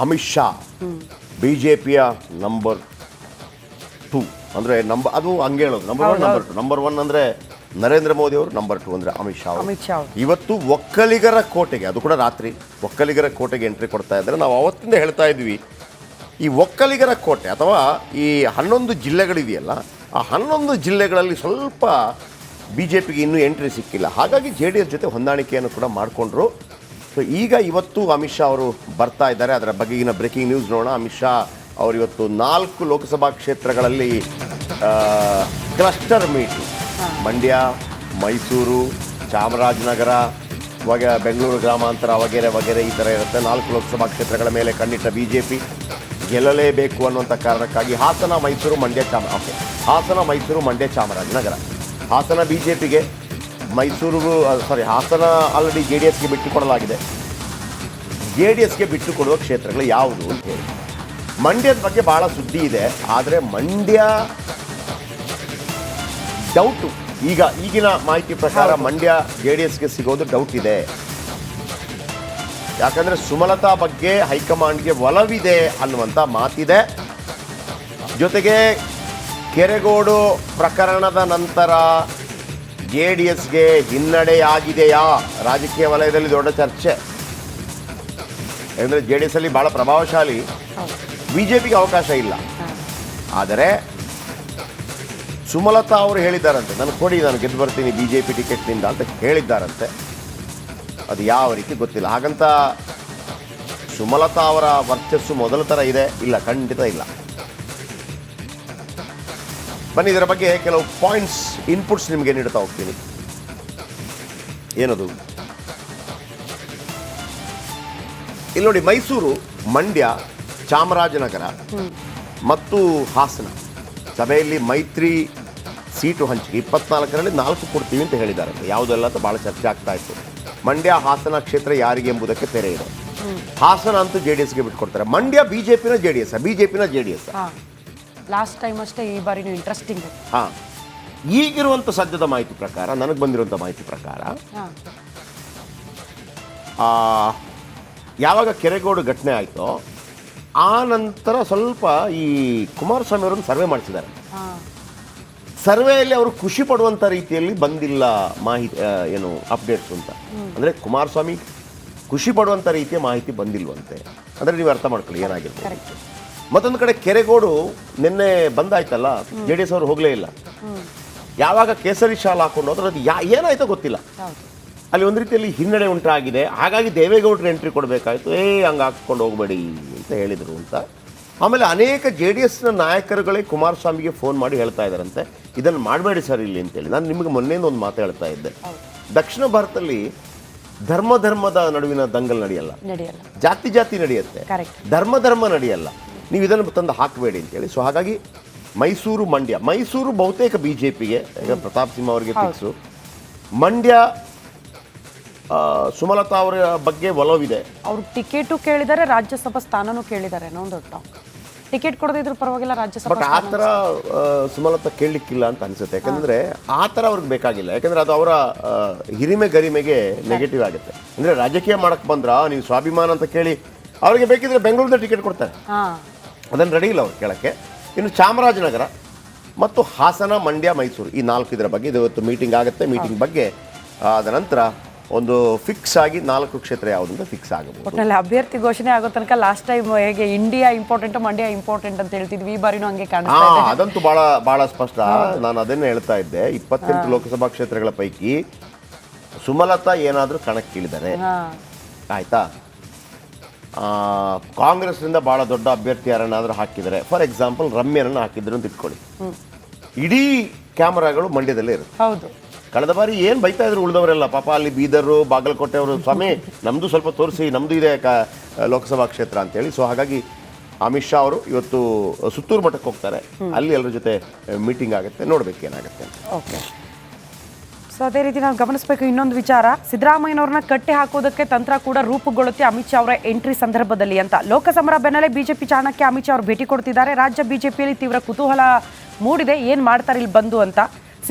Amit Shah BJPಯ number 2 ಅಂದರೆ ಅದು ಹಂಗೆ ಹೇಳೋದು ನಂಬರ್ 1 ನಂಬರ್ 2. ನಂಬರ್ 1 ಅಂದರೆ ನರೇಂದ್ರ ಮೋದಿ ಅವರು, ನಂಬರ್ 2 ಅಂದರೆ ಅಮಿತ್ ಶಾ ಅವರು. ಇವತ್ತು ಒಕ್ಕಲಿಗರ ಕೋಟೆಗೆ, ಅದು ಕೂಡ ರಾತ್ರಿ ಒಕ್ಕಲಿಗರ ಕೋಟೆಗೆ ಎಂಟ್ರಿ ಕೊಡ್ತಾ ಇದ್ದಾರೆ. ನಾವು ಅವತ್ತಿಂದ ಹೇಳ್ತಾ ಇದ್ವಿ, ಈ ಒಕ್ಕಲಿಗರ ಕೋಟೆ ಅಥವಾ ಈ 11 ಜಿಲ್ಲೆಗಳಿದೆಯಲ್ಲ, ಆ 11 ಜಿಲ್ಲೆಗಳಲ್ಲಿ ಸ್ವಲ್ಪ BJPಗೆ ಇನ್ನೂ ಎಂಟ್ರಿ ಸಿಕ್ಕಿಲ್ಲ. ಹಾಗಾಗಿ JDS ಜೊತೆ ಹೊಂದಾಣಿಕೆಯನ್ನು ಕೂಡ ಮಾಡಿಕೊಂಡ್ರು. ಸೊ ಈಗ ಇವತ್ತು ಅಮಿತ್ ಶಾ ಅವರು ಬರ್ತಾ ಇದ್ದಾರೆ. ಅದರ ಬಗೆಗಿನ ಬ್ರೇಕಿಂಗ್ ನ್ಯೂಸ್ ನೋಡೋಣ. ಅಮಿತ್ ಶಾ ಅವರು ಇವತ್ತು 4 ಲೋಕಸಭಾ ಕ್ಷೇತ್ರಗಳಲ್ಲಿ ಕ್ಲಸ್ಟರ್ ಮೀಟಿಂಗ್, ಮಂಡ್ಯ, ಮೈಸೂರು, ಚಾಮರಾಜನಗರ, ಬೆಂಗಳೂರು ಗ್ರಾಮಾಂತರ ವಗೇರೆ ವಗೇರೆ ಈ ಥರ ಇರುತ್ತೆ. 4 ಲೋಕಸಭಾ ಕ್ಷೇತ್ರಗಳ ಮೇಲೆ ಕಣ್ಣಿಟ್ಟ BJP ಗೆಲ್ಲಲೇಬೇಕು ಅನ್ನುವಂಥ ಕಾರಣಕ್ಕಾಗಿ ಹಾಸನ, ಮೈಸೂರು, ಮಂಡ್ಯ, ಚಾಮರಾಜನಗರ. ಹಾಸನ BJPಗೆ, ಹಾಸನ ಆಲ್ರೆಡಿ JDSಗೆ ಬಿಟ್ಟುಕೊಡಲಾಗಿದೆ. JDSಗೆ ಬಿಟ್ಟುಕೊಡುವ ಕ್ಷೇತ್ರಗಳು ಯಾವುದು ಅಂತ ಹೇಳಿ. ಮಂಡ್ಯದ ಬಗ್ಗೆ ಭಾಳ ಸುದ್ದಿ ಇದೆ, ಆದರೆ ಮಂಡ್ಯ ಡೌಟು. ಈಗಿನ ಮಾಹಿತಿ ಪ್ರಕಾರ ಮಂಡ್ಯ JDSಗೆ ಸಿಗೋದು ಡೌಟ್ ಇದೆ. ಯಾಕಂದರೆ ಸುಮಲತಾ ಬಗ್ಗೆ ಹೈಕಮಾಂಡ್ಗೆ ಒಲವಿದೆ ಅನ್ನುವಂಥ ಮಾತಿದೆ. ಜೊತೆಗೆ ಕೆರೆಗೋಡು ಪ್ರಕರಣದ ನಂತರ JDSಗೆ ಹಿನ್ನಡೆಯಾಗಿದೆಯಾ, ರಾಜಕೀಯ ವಲಯದಲ್ಲಿ ದೊಡ್ಡ ಚರ್ಚೆ. ಯಾಕಂದರೆ JDSಲ್ಲಿ ಭಾಳ ಪ್ರಭಾವಶಾಲಿ, BJPಗೆ ಅವಕಾಶ ಇಲ್ಲ. ಆದರೆ ಸುಮಲತಾ ಅವರು ಹೇಳಿದ್ದಾರಂತೆ, ನಾನು ಗೆದ್ದು ಬರ್ತೀನಿ BJP ಟಿಕೆಟ್ನಿಂದ ಅಂತ ಹೇಳಿದ್ದಾರಂತೆ. ಅದು ಯಾವ ರೀತಿ ಗೊತ್ತಿಲ್ಲ. ಹಾಗಂತ ಸುಮಲತಾ ಅವರ ವರ್ಚಸ್ಸು ಮೊದಲ ಥರ ಇದೆ? ಇಲ್ಲ, ಖಂಡಿತ ಇಲ್ಲ. ಬನ್ನಿ, ಇದರ ಬಗ್ಗೆ ಕೆಲವು ಪಾಯಿಂಟ್ಸ್, ಇನ್ಪುಟ್ಸ್ ನಿಮಗೆ ನೀಡ್ತಾ ಹೋಗ್ತೀನಿ. ಏನದು? ಇಲ್ಲಿ ನೋಡಿ, ಮೈಸೂರು, ಮಂಡ್ಯ, ಚಾಮರಾಜನಗರ ಮತ್ತು ಹಾಸನ ಸಭೆಯಲ್ಲಿ ಮೈತ್ರಿ ಸೀಟು ಹಂಚಿಕೆ 24ರಲ್ಲಿ 4 ಕೊಡ್ತೀವಿ ಅಂತ ಹೇಳಿದ್ದಾರೆ. ಯಾವುದೆಲ್ಲ ಅಂತ ಭಾಳ ಚರ್ಚೆ ಆಗ್ತಾ ಇತ್ತು. ಮಂಡ್ಯ, ಹಾಸನ ಕ್ಷೇತ್ರ ಯಾರಿಗೆ ಎಂಬುದಕ್ಕೆ ತೆರೆ ಇದೆ. ಹಾಸನ ಅಂತೂ JDSಗೆ ಬಿಟ್ಕೊಡ್ತಾರೆ. ಮಂಡ್ಯ BJPನ JDS. ಲಾಸ್ಟ್ ಟೈಮ್ ಅಷ್ಟೇ, ಈ ಬಾರಿನೂ ಇಂಟ್ರೆಸ್ಟಿಂಗ್. ಈಗಿರುವಂಥ ಸದ್ಯದ ಮಾಹಿತಿ ಪ್ರಕಾರ, ನನಗೆ ಬಂದಿರುವಂಥ ಮಾಹಿತಿ ಪ್ರಕಾರ, ಯಾವಾಗ ಕೆರೆಗೋಡು ಘಟನೆ ಆಯಿತೋ ಆ ನಂತರ ಸ್ವಲ್ಪ ಈ ಕುಮಾರಸ್ವಾಮಿ ಅವರನ್ನು ಸರ್ವೆ ಮಾಡಿಸಿದ್ದಾರೆ. ಸರ್ವೆಯಲ್ಲಿ ಅವರು ಖುಷಿ ಪಡುವಂಥ ರೀತಿಯಲ್ಲಿ ಬಂದಿಲ್ಲ ಮಾಹಿತಿ, ಅಪ್ಡೇಟ್ಸ್ ಅಂತ. ಅಂದರೆ ಕುಮಾರಸ್ವಾಮಿ ಖುಷಿ ಪಡುವಂಥ ರೀತಿಯ ಮಾಹಿತಿ ಬಂದಿಲ್ವಂತೆ. ಅಂದರೆ ನೀವು ಅರ್ಥ ಮಾಡ್ಕೊಳ್ಳಿ ಏನಾಗಿರ್ಬೋದು. ಮತ್ತೊಂದು ಕಡೆ ಕೆರೆಗೋಡು ನಿನ್ನೆ ಬಂದಾಯ್ತಲ್ಲ, JDS ಅವರು ಹೋಗಲೇ ಇಲ್ಲ. ಯಾವಾಗ ಕೇಸರಿ ಶಾಲ್ ಹಾಕೊಂಡು ಹೋದ್ರೆ ಅದು ಏನಾಯ್ತೋ ಗೊತ್ತಿಲ್ಲ. ಅಲ್ಲಿ ಒಂದು ರೀತಿಯಲ್ಲಿ ಹಿನ್ನಡೆ ಉಂಟಾಗಿದೆ. ಹಾಗಾಗಿ ದೇವೇಗೌಡರು ಎಂಟ್ರಿ ಕೊಡಬೇಕಾಯ್ತು. ಹಂಗೆ ಹಾಕ್ಕೊಂಡು ಹೋಗಬೇಡಿ ಅಂತ ಹೇಳಿದರು ಅಂತ. ಆಮೇಲೆ ಅನೇಕ JDSನ ನಾಯಕರುಗಳೇ ಕುಮಾರಸ್ವಾಮಿಗೆ ಫೋನ್ ಮಾಡಿ ಹೇಳ್ತಾ ಇದ್ದಾರಂತೆ, ಇದನ್ನು ಮಾಡಬೇಡಿ ಸರ್ ಇಲ್ಲಿ ಅಂತೇಳಿ. ನಾನು ನಿಮಗೆ ಮೊನ್ನೆಯಿಂದ ಒಂದು ಮಾತು ಹೇಳ್ತಾ ಇದ್ದೆ, ದಕ್ಷಿಣ ಭಾರತದಲ್ಲಿ ಧರ್ಮದ ನಡುವಿನ ದಂಗಲ್ ನಡೆಯಲ್ಲ, ಜಾತಿ ನಡೆಯುತ್ತೆ, ಧರ್ಮ ನಡೆಯಲ್ಲ. ನೀವು ಇದನ್ನು ತಂದು ಹಾಕಬೇಡಿ ಅಂತೇಳಿ. ಸೊ ಹಾಗಾಗಿ ಮೈಸೂರು ಬಹುತೇಕ BJPಗೆ, ಈಗ ಪ್ರತಾಪ್ ಸಿಂಹ ಅವರಿಗೆ ಫಿಕ್ಸು. ಮಂಡ್ಯ ಸುಮಲತಾ ಅವರ ಬಗ್ಗೆ ಒಲವಿದೆ. ಅವರು ಟಿಕೆಟು ಕೇಳಿದ್ದಾರೆ, ರಾಜ್ಯಸಭಾ ಸ್ಥಾನನೂ ಕೇಳಿದ್ದಾರೆ. ಟಿಕೆಟ್ ಕೊಡದಿದ್ರು ಪರವಾಗಿಲ್ಲ, ರಾಜ್ಯಸಭಾ. ಬಟ್ ಆ ಥರ ಸುಮಲತಾ ಕೇಳಲಿಕ್ಕಿಲ್ಲ ಅಂತ ಅನಿಸುತ್ತೆ. ಯಾಕಂದರೆ ಆ ಥರ ಅವ್ರಿಗೆ ಬೇಕಾಗಿಲ್ಲ. ಯಾಕಂದರೆ ಅದು ಅವರ ಗರಿಮೆಗೆ ನೆಗೆಟಿವ್ ಆಗುತ್ತೆ. ಅಂದರೆ ರಾಜಕೀಯ ಮಾಡಕ್ಕೆ ಬಂದ್ರ ನೀವು ಸ್ವಾಭಿಮಾನ ಅಂತ ಕೇಳಿ ಅವರಿಗೆ ಬೇಕಿದ್ರೆ ಬೆಂಗಳೂರಿಂದ ಟಿಕೆಟ್ ಕೊಡ್ತಾರೆ. ಅದನ್ನು ರೆಡಿ ಇಲ್ಲ ಅವ್ರು ಕೇಳೋಕ್ಕೆ. ಇನ್ನು ಚಾಮರಾಜನಗರ ಮತ್ತು ಹಾಸನ, ಮಂಡ್ಯ, ಮೈಸೂರು ಈ 4 ಇದರ ಬಗ್ಗೆ ಇವತ್ತು ಮೀಟಿಂಗ್ ಆಗುತ್ತೆ. ಮೀಟಿಂಗ್ ಬಗ್ಗೆ ಆದ ನಂತರ ಒಂದು ಫಿಕ್ಸ್ ಆಗಿ 4 ಕ್ಷೇತ್ರ ಯಾವುದು ಅಂತ ಫಿಕ್ಸ್ ಆಗಬಹುದು. ಒಟ್ಟಿನಲ್ಲಿ ಅಭ್ಯರ್ಥಿ ಘೋಷಣೆ ಆಗೋ ತನಕ ಲಾಸ್ಟ್ ಟೈಮ್ ಹೇಗೆ ಇಂಡಿಯಾ ಇಂಪಾರ್ಟೆಂಟ್, ಮಂಡ್ಯ ಇಂಪಾರ್ಟೆಂಟ್ ಅಂತ ಹೇಳ್ತಿದ್ವಿ, ಈ ಬಾರಿನೂ ಹಂಗೆ ಕಾಣಿಸ್ತಾ ಇದೆ. ಅದಂತೂ ಬಹಳ ಸ್ಪಷ್ಟ. ನಾನು ಅದನ್ನೇ ಹೇಳ್ತಾ ಇದ್ದೆ. 28 ಲೋಕಸಭಾ ಕ್ಷೇತ್ರಗಳ ಪೈಕಿ ಸುಮಲತಾ ಏನಾದರೂ ಕಣಕ್ಕಿಳಿದರೆ ಆಯ್ತಾ, ಕಾಂಗ್ರೆಸ್ನಿಂದ ಬಹಳ ದೊಡ್ಡ ಅಭ್ಯರ್ಥಿ ಯಾರನ್ನಾದರೂ ಹಾಕಿದರೆ, ಫಾರ್ ಎಕ್ಸಾಂಪಲ್ ರಮ್ಯನನ್ನು ಹಾಕಿದ್ರು ಅಂತ ಇಟ್ಕೊಳ್ಳಿ, ಇಡೀ ಕ್ಯಾಮರಾಗಳು ಮಂಡ್ಯದಲ್ಲೇ ಇರುತ್ತೆ. ಹೌದು, ಕಳೆದ ಬಾರಿ ಏನು ಬೈತಾ ಇದ್ರು ಉಳಿದವರೆಲ್ಲ, ಪಾಪ ಅಲ್ಲಿ ಬೀದರು, ಬಾಗಲಕೋಟೆ ಅವರು, ಸ್ವಾಮಿ ನಮ್ಮದು ಸ್ವಲ್ಪ ತೋರಿಸಿ, ನಮ್ಮದು ಇದೆ ಲೋಕಸಭಾ ಕ್ಷೇತ್ರ ಅಂತೇಳಿ. ಸೊ ಹಾಗಾಗಿ ಅಮಿತ್ ಶಾ ಅವರು ಇವತ್ತು ಸುತ್ತೂರು ಮಠಕ್ಕೆ ಹೋಗ್ತಾರೆ. ಅಲ್ಲಿ ಎಲ್ಲರ ಜೊತೆ ಮೀಟಿಂಗ್ ಆಗುತ್ತೆ, ನೋಡ್ಬೇಕು ಏನಾಗುತ್ತೆ. ಓಕೆ. ಸೊ ಅದೇ ರೀತಿ ನಾವು ಗಮನಿಸಬೇಕು ಇನ್ನೊಂದು ವಿಚಾರ, ಸಿದ್ದರಾಮಯ್ಯನವ್ರನ್ನ ಕಟ್ಟಿ ಹಾಕೋದಕ್ಕೆ ತಂತ್ರ ಕೂಡ ರೂಪುಗೊಳ್ಳುತ್ತೆ ಅಮಿತ್ ಶಾ ಅವರ ಎಂಟ್ರಿ ಸಂದರ್ಭದಲ್ಲಿ ಅಂತ. ಲೋಕಸಭಾ ಬೆನ್ನಲ್ಲೇ BJP ಚಾಣಕ್ಯ ಅಮಿತ್ ಶಾ ಅವರು ಭೇಟಿ ಕೊಡ್ತಿದ್ದಾರೆ. ರಾಜ್ಯ BJPಯಲ್ಲಿ ತೀವ್ರ ಕುತೂಹಲ ಮೂಡಿದೆ, ಏನು ಮಾಡ್ತಾರೆ ಇಲ್ಲಿ ಬಂದು ಅಂತ.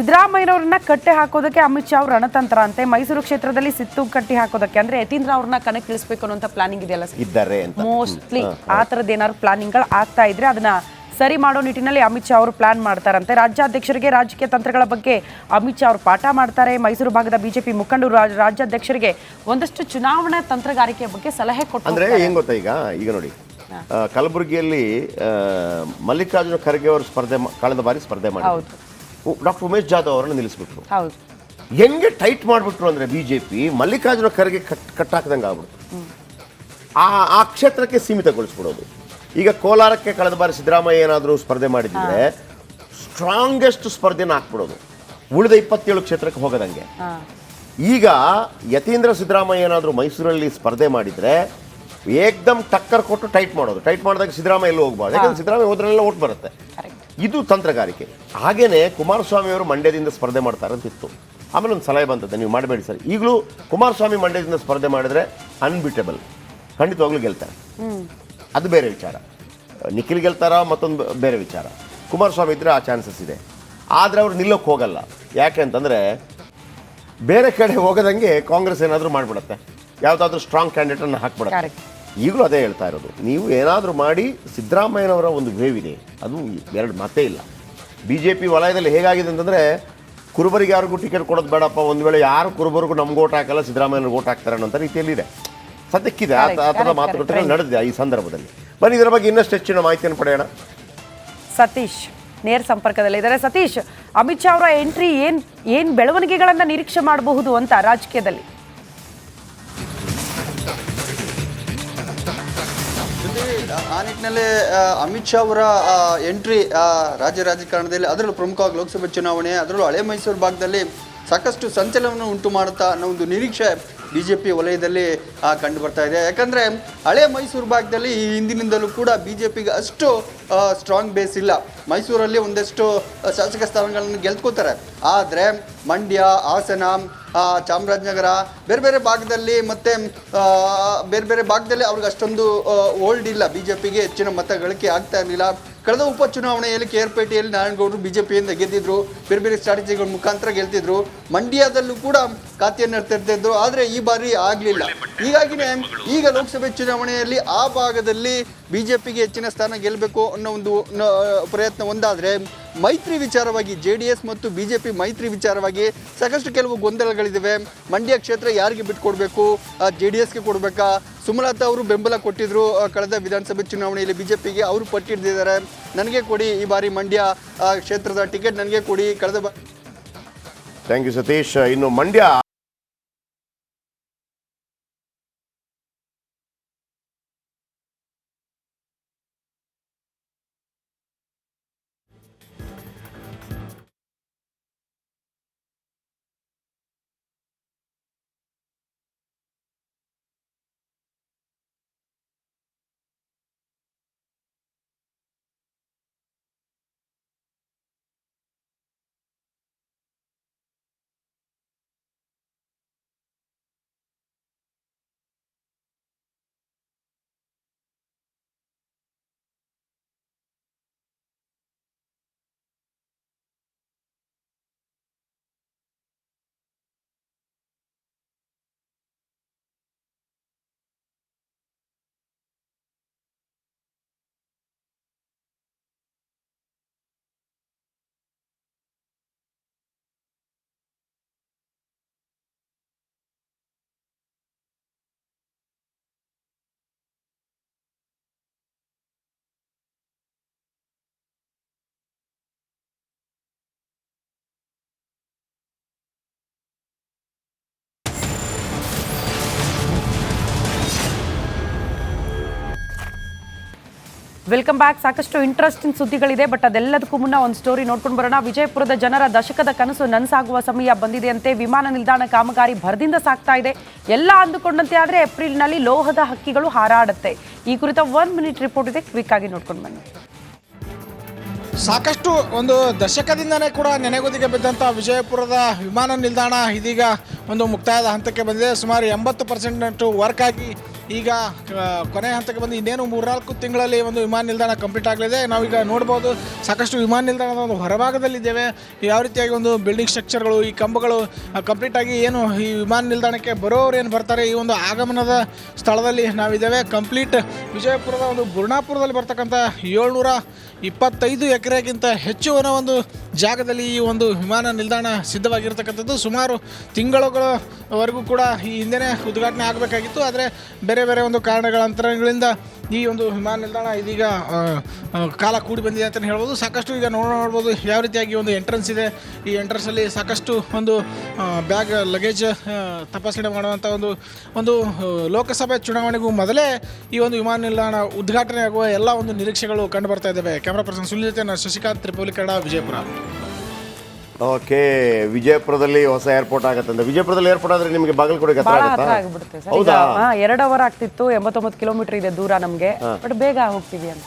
ಸಿದ್ದರಾಮಯ್ಯನವ್ರನ್ನ ಕಟ್ಟೆ ಹಾಕೋದಕ್ಕೆ ಅಮಿತ್ ಶಾ ಅವ್ರ ರಣತಂತ್ರ ಅಂತೆ. ಮೈಸೂರು ಕ್ಷೇತ್ರದಲ್ಲಿ ಸಿತ್ತು ಕಟ್ಟಿ ಹಾಕೋದಕ್ಕೆ ಅಂದ್ರೆ ಯತೀಂದ್ರ ಅವ್ರನ್ನ ಕಣಕ್ಕಿಳಿಸ್ಬೇಕು ಅನ್ನೋ ಪ್ಲಾನಿಂಗ್ ಇದೆಯಲ್ಲ ಇದ್ದಾರೆ ಅಂತ ಮೋಸ್ಟ್ಲಿ ಆ ಥರದ್ದು ಏನಾದ್ರು ಪ್ಲಾನಿಂಗ್ಗಳು ಆಗ್ತಾ ಇದ್ರೆ ಅದನ್ನ ಸರಿ ಮಾಡೋ ನಿಟ್ಟಿನಲ್ಲಿ ಅಮಿತ್ ಶಾ ಅವರು ಪ್ಲಾನ್ ಮಾಡ್ತಾರಂತೆ. ರಾಜ್ಯಾಧ್ಯಕ್ಷರಿಗೆ ರಾಜಕೀಯ ತಂತ್ರಗಳ ಬಗ್ಗೆ ಅಮಿತ್ ಶಾ ಅವರು ಪಾಠ ಮಾಡ್ತಾರೆ. ಮೈಸೂರು ಭಾಗದ ಬಿಜೆಪಿ ಮುಖಂಡರು ರಾಜ್ಯಾಧ್ಯಕ್ಷರಿಗೆ ಒಂದಷ್ಟು ಚುನಾವಣಾ ತಂತ್ರಗಾರಿಕೆ ಬಗ್ಗೆ ಸಲಹೆ ಕೊಟ್ಟು ಅಂದ್ರೆ ಏನ್ ಗೊತ್ತಾ, ಈಗ ನೋಡಿ ಕಲಬುರಗಿಯಲ್ಲಿ ಮಲ್ಲಿಕಾರ್ಜುನ ಖರ್ಗೆ ಅವರು ಕಳೆದ ಬಾರಿ ಸ್ಪರ್ಧೆ ಮಾಡಿದ್ರು. ಡಾಕ್ಟರ್ ಉಮೇಶ್ ಜಾಧವ್ ಅವರನ್ನು ನಿಲ್ಲಿಸ್ಬಿಟ್ರು. ಹೆಂಗೆ ಟೈಟ್ ಮಾಡಿಬಿಟ್ರು ಅಂದ್ರೆ ಬಿಜೆಪಿ ಮಲ್ಲಿಕಾರ್ಜುನ ಖರ್ಗೆ ಕಟ್ಟಾಕದಂಗೆ ಆಗ್ಬಿಡ್ತು. ಆ ಕ್ಷೇತ್ರಕ್ಕೆ ಸೀಮಿತಗೊಳಿಸ್ಬಿಡೋದು. ಈಗ ಕೋಲಾರಕ್ಕೆ ಕಳೆದ ಬಾರಿ ಸಿದ್ದರಾಮಯ್ಯ ಏನಾದರೂ ಸ್ಪರ್ಧೆ ಮಾಡಿದ್ರೆ ಸ್ಟ್ರಾಂಗೆಸ್ಟ್ ಸ್ಪರ್ಧೆನ ಹಾಕ್ಬಿಡೋದು, ಉಳಿದ 27 ಕ್ಷೇತ್ರಕ್ಕೆ ಹೋಗದಂಗೆ. ಈಗ ಯತೀಂದ್ರ ಸಿದ್ದರಾಮಯ್ಯ ಏನಾದರೂ ಮೈಸೂರಲ್ಲಿ ಸ್ಪರ್ಧೆ ಮಾಡಿದ್ರೆ ಏಕ್ದಮ್ ಟಕ್ಕರ್ ಕೊಟ್ಟು ಟೈಟ್ ಮಾಡೋದು. ಟೈಟ್ ಮಾಡಿದಾಗ ಸಿದ್ದರಾಮಯ್ಯ ಎಲ್ಲೂ ಹೋಗ್ಬಾರ್ದು, ಯಾಕಂದ್ರೆ ಸಿದ್ದರಾಮಯ್ಯ ಹೋದ್ರೆಲ್ಲ ಓಟ್ ಬರುತ್ತೆ. ಇದು ತಂತ್ರಗಾರಿಕೆ. ಹಾಗೇನೆ ಕುಮಾರಸ್ವಾಮಿ ಅವರು ಮಂಡ್ಯದಿಂದ ಸ್ಪರ್ಧೆ ಮಾಡ್ತಾರಂತಿತ್ತು. ಆಮೇಲೆ ಒಂದು ಸಲಹೆ ಬಂತದ್ದು, ನೀವು ಮಾಡಬೇಡಿ ಸರ್. ಈಗಲೂ ಕುಮಾರಸ್ವಾಮಿ ಮಂಡ್ಯದಿಂದ ಸ್ಪರ್ಧೆ ಮಾಡಿದ್ರೆ ಅನ್ಬಿಟೇಬಲ್, ಖಂಡಿತವಾಗ್ಲೂ ಗೆಲ್ತಾರೆ. ಅದು ಬೇರೆ ವಿಚಾರ. ನಿಖಿಲ್ ಗೆಲ್ತಾರ ಮತ್ತೊಂದು ಬೇರೆ ವಿಚಾರ. ಕುಮಾರಸ್ವಾಮಿ ಇದ್ರೆ ಆ ಚಾನ್ಸಸ್ ಇದೆ. ಆದರೆ ಅವ್ರು ನಿಲ್ಲೋಕೆ ಹೋಗಲ್ಲ. ಯಾಕೆ ಅಂತಂದರೆ ಬೇರೆ ಕಡೆ ಹೋಗದಂಗೆ ಕಾಂಗ್ರೆಸ್ ಏನಾದರೂ ಮಾಡಿಬಿಡುತ್ತೆ, ಯಾವುದಾದ್ರೂ ಸ್ಟ್ರಾಂಗ್ ಕ್ಯಾಂಡಿಡೇಟನ್ನು ಹಾಕ್ಬಿಡುತ್ತೆ. ಈಗಲೂ ಅದೇ ಹೇಳ್ತಾ ಇರೋದು, ನೀವು ಏನಾದರೂ ಮಾಡಿ ಸಿದ್ದರಾಮಯ್ಯನವರ ಒಂದು ವೇವ್ ಇದೆ, ಅದು ಎರಡು ಮಾತೇ ಇಲ್ಲ. ಬಿ ಜೆ ಪಿ ವಲಯದಲ್ಲಿ ಹೇಗಾಗಿದೆ ಅಂತಂದರೆ ಕುರುಬರಿಗೆ ಯಾರಿಗೂ ಟಿಕೆಟ್ ಕೊಡೋದು ಬೇಡಪ್ಪ, ಒಂದು ವೇಳೆ ಯಾರು ಕುರುಬರಿಗೂ ನಮ್ಗೆ ಓಟ್ ಹಾಕಲ್ಲ ಸಿದ್ದರಾಮಯ್ಯನಿಗೆ ಓಟ್ ಹಾಕ್ತಾರೆ ಅನ್ನೋ ರೀತಿಯಲ್ಲಿದೆ. ಸದ್ಯಕ್ಕಿದೆ ಆ ಥರದ ಮಾತುಕತೆಗಳು ನಡೆದಿದೆ ಈ ಸಂದರ್ಭದಲ್ಲಿ. ಬನ್ನಿ ಇದರ ಬಗ್ಗೆ ಇನ್ನಷ್ಟು ಹೆಚ್ಚಿನ ಮಾಹಿತಿಯನ್ನು ಪಡೆಯೋಣ. ಸತೀಶ್ ನೇರ ಸಂಪರ್ಕದಲ್ಲಿ ಇದ್ದಾರೆ. ಸತೀಶ್, ಅಮಿತ್ ಶಾ ಅವರ ಎಂಟ್ರಿ ಏನ್ ಬೆಳವಣಿಗೆಗಳನ್ನ ನಿರೀಕ್ಷೆ ಮಾಡಬಹುದು ಅಂತ ರಾಜಕೀಯದಲ್ಲಿ? ಆ ನಿಟ್ಟಿನಲ್ಲಿ ಅಮಿತ್ ಶಾ ಅವರ ಎಂಟ್ರಿ ರಾಜ್ಯ ರಾಜಕಾರಣದಲ್ಲಿ, ಅದರಲ್ಲೂ ಪ್ರಮುಖವಾಗಿ ಲೋಕಸಭೆ ಚುನಾವಣೆ, ಅದರಲ್ಲೂ ಹಳೆ ಮೈಸೂರು ಭಾಗದಲ್ಲಿ ಸಾಕಷ್ಟು ಸಂಚಲನವನ್ನು ಉಂಟು ಮಾಡುತ್ತಾ ಅನ್ನೋ ಒಂದು ನಿರೀಕ್ಷೆ BJP ವಲಯದಲ್ಲಿ ಕಂಡು ಬರ್ತಾ ಇದೆ. ಯಾಕಂದರೆ ಹಳೆ ಮೈಸೂರು ಭಾಗದಲ್ಲಿ ಈ ಹಿಂದಿನಿಂದಲೂ ಕೂಡ BJPಗೆ ಅಷ್ಟು ಸ್ಟ್ರಾಂಗ್ ಬೇಸ್ ಇಲ್ಲ. ಮೈಸೂರಲ್ಲಿ ಒಂದಷ್ಟು ಶಾಸಕ ಸ್ಥಾನಗಳನ್ನು ಗೆಲ್ತ್ಕೋತಾರೆ, ಆದರೆ ಮಂಡ್ಯ, ಹಾಸನ, ಚಾಮರಾಜನಗರ ಬೇರೆ ಬೇರೆ ಭಾಗದಲ್ಲಿ ಮತ್ತು ಬೇರೆ ಬೇರೆ ಭಾಗದಲ್ಲಿ ಅವ್ರಿಗೆ ಅಷ್ಟೊಂದು ಓಲ್ಡ್ ಇಲ್ಲ. BJPಗೆ ಹೆಚ್ಚಿನ ಮತ ಗಳಿಕೆ ಆಗ್ತಾ ಇರಲಿಲ್ಲ. ಕಳೆದ ಉಪಚುನಾವಣೆಯಲ್ಲಿ ಕೇರ್ಪೇಟೆಯಲ್ಲಿ ನಾರಾಯಣಗೌಡರು BJPಯಿಂದ ಗೆದ್ದಿದ್ರು, ಬೇರೆ ಬೇರೆ ಸ್ಟ್ರಾಟಜಿಗಳ ಮುಖಾಂತರ ಗೆಲ್ತಿದ್ರು. ಮಂಡ್ಯದಲ್ಲೂ ಕೂಡ ಖಾತೆಯನ್ನು ತೆರೆದಿದ್ರು, ಆದರೆ ಈ ಬಾರಿ ಆಗಲಿಲ್ಲ. ಹೀಗಾಗಿನೇ ಈಗ ಲೋಕಸಭೆ ಚುನಾವಣೆಯಲ್ಲಿ ಆ ಭಾಗದಲ್ಲಿ BJPಗೆ ಹೆಚ್ಚಿನ ಸ್ಥಾನ ಗೆಲ್ಲಬೇಕು ಅನ್ನೋ ಒಂದು ಪ್ರಯತ್ನ ಒಂದಾದರೆ, ಮೈತ್ರಿ ವಿಚಾರವಾಗಿ JDS ಮತ್ತು BJP ಮೈತ್ರಿ ವಿಚಾರವಾಗಿ ಸಾಕಷ್ಟು ಕೆಲವು ಗೊಂದಲಗಳಿದ್ದಾವೆ. ಮಂಡ್ಯ ಕ್ಷೇತ್ರ ಯಾರಿಗೆ ಬಿಟ್ಕೊಡ್ಬೇಕು, JDSಗೆ ಕೊಡಬೇಕಾ? ಸುಮಲತಾ ಅವರು ಬೆಂಬಲ ಕೊಟ್ಟಿದ್ರು ಕಳೆದ ವಿಧಾನಸಭೆ ಚುನಾವಣೆಯಲ್ಲಿ BJPಗೆ, ಅವರು ಪಟ್ಟಿಡ್ದಿದ್ದಾರೆ, ನನಗೆ ಕೊಡಿ ಈ ಬಾರಿ ಮಂಡ್ಯ ಕ್ಷೇತ್ರದ ಟಿಕೆಟ್ ನನಗೆ ಕೊಡಿ. ಕಳೆದ ಥ್ಯಾಂಕ್ ಯು ಸತೀಶ್. ಇನ್ನು ಮಂಡ್ಯ ವೆಲ್ಕಮ್ ಬ್ಯಾಕ್. ಸಾಕಷ್ಟು ಇಂಟ್ರೆಸ್ಟಿಂಗ್ ಸುದ್ದಿಗಳಿದೆ, ಬಟ್ ಅದೆಲ್ಲದಕ್ಕೂ ಮುನ್ನ ಒಂದು ಸ್ಟೋರಿ ನೋಡ್ಕೊಂಡು ಬರೋಣ. ವಿಜಯಪುರದ ಜನರ ದಶಕದ ಕನಸು ನನಸಾಗುವ ಸಮಯ ಬಂದಿದೆಯಂತೆ. ವಿಮಾನ ನಿಲ್ದಾಣ ಕಾಮಗಾರಿ ಭರದಿಂದ ಸಾಗ್ತಾ ಇದೆ. ಎಲ್ಲ ಅಂದುಕೊಂಡಂತೆ ಆದರೆ ಏಪ್ರಿಲ್ನಲ್ಲಿ ಲೋಹದ ಹಕ್ಕಿಗಳು ಹಾರಾಡುತ್ತೆ. ಈ ಕುರಿತ 1 ಮಿನಿಟ್ ರಿಪೋರ್ಟ್ ಇದೆ, ಕ್ವಿಕ್ ಆಗಿ ನೋಡ್ಕೊಂಡು ಬನ್ನಿ. ಸಾಕಷ್ಟು ಒಂದು ದಶಕದಿಂದನೇ ಕೂಡ ನೆನೆಗುದಿಗೆ ಬಿದ್ದಂಥ ವಿಜಯಪುರದ ವಿಮಾನ ನಿಲ್ದಾಣ ಇದೀಗ ಒಂದು ಮುಕ್ತಾಯದ ಹಂತಕ್ಕೆ ಬಂದಿದೆ. ಸುಮಾರು 80% ವರ್ಕ್ ಆಗಿ ಈಗ ಕೊನೆ ಹಂತಕ್ಕೆ ಬಂದು ಇನ್ನೇನು 3-4 ತಿಂಗಳಲ್ಲಿ ಒಂದು ವಿಮಾನ ನಿಲ್ದಾಣ ಕಂಪ್ಲೀಟ್ ಆಗಲಿದೆ. ನಾವೀಗ ನೋಡ್ಬೋದು ಸಾಕಷ್ಟು ವಿಮಾನ ನಿಲ್ದಾಣದ ಒಂದು ಹೊರಭಾಗದಲ್ಲಿದ್ದೇವೆ. ಯಾವ ರೀತಿಯಾಗಿ ಒಂದು ಬಿಲ್ಡಿಂಗ್ ಸ್ಟ್ರಕ್ಚರ್ಗಳು, ಈ ಕಂಬಗಳು ಕಂಪ್ಲೀಟಾಗಿ ಏನು ಈ ವಿಮಾನ ನಿಲ್ದಾಣಕ್ಕೆ ಬರೋರು ಏನು ಬರ್ತಾರೆ ಈ ಒಂದು ಆಗಮನದ ಸ್ಥಳದಲ್ಲಿ ನಾವಿದ್ದೇವೆ. ಕಂಪ್ಲೀಟ್ ವಿಜಯಪುರದ ಒಂದು ಬುರ್ಣಾಪುರದಲ್ಲಿ ಬರ್ತಕ್ಕಂಥ 725 ಎಕರೆಗಿಂತ ಹೆಚ್ಚು ಒಂದು ಜಾಗದಲ್ಲಿ ಈ ಒಂದು ವಿಮಾನ ನಿಲ್ದಾಣ ಸಿದ್ಧವಾಗಿರ್ತಕ್ಕಂಥದ್ದು. ಸುಮಾರು ತಿಂಗಳುಗಳವರೆಗೂ ಕೂಡ ಈ ಹಿಂದೆನೇ ಉದ್ಘಾಟನೆ ಆಗಬೇಕಾಗಿತ್ತು. ಆದರೆ ಬೇರೆ ಬೇರೆ ಒಂದು ಕಾರಣಗಳಂತರಗಳಿಂದ ಈ ಒಂದು ವಿಮಾನ ನಿಲ್ದಾಣ ಇದೀಗ ಕಾಲ ಕೂಡಿ ಬಂದಿದೆ ಅಂತಲೇ ಹೇಳ್ಬೋದು. ಸಾಕಷ್ಟು ಈಗ ನೋಡ್ಬೋದು ಯಾವ ರೀತಿಯಾಗಿ ಒಂದು ಎಂಟ್ರೆನ್ಸ್ ಇದೆ. ಈ ಎಂಟ್ರೆನ್ಸಲ್ಲಿ ಸಾಕಷ್ಟು ಒಂದು ಬ್ಯಾಗ್ ಲಗೇಜ್ ತಪಾಸಣೆ ಮಾಡುವಂಥ ಒಂದು ಲೋಕಸಭೆ ಚುನಾವಣೆಗೂ ಮೊದಲೇ ಈ ಒಂದು ವಿಮಾನ ನಿಲ್ದಾಣ ಉದ್ಘಾಟನೆ ಆಗುವ ಎಲ್ಲ ಒಂದು ನಿರೀಕ್ಷೆಗಳು ಕಂಡು ಬರ್ತಾ ಇದ್ದಾವೆ. ಕ್ಯಾಮ್ರಾ ಪರ್ಸನ್ ಸುನಿಲ್ ಜೊತೆ ನಾನು ಶಶಿಕಾಂತ್, ತ್ರಿಪೋಲಿ ಕನ್ನಡ, ವಿಜಯಪುರ. ಓಕೆ, ವಿಜಯಪುರದಲ್ಲಿ ಹೊಸ ಏರ್ಪೋರ್ಟ್ ಆಗತ್ತಂದ್ರೆ ವಿಜಯಪುರದಲ್ಲಿ ಏರ್ಪೋರ್ಟ್ ಆದ್ರೆ ನಿಮಗೆ ಬಾಗಲಕೋಟೆಗೆ ಹತ್ರ ಬಹಳ ಆಗುತ್ತಾ? ಹತ್ರ ಆಗ್ಬಿಡುತ್ತೆ ಸರ್. ಹೌದಾ? 2 ಅವರ್ ಆಗ್ತಿತ್ತು, 89 ಕಿಲೋಮೀಟರ್ ಇದೆ ದೂರ ನಮಗೆ, ಬಟ್ ಬೇಗ ಹೋಗ್ತೀವಿ ಅಂತ.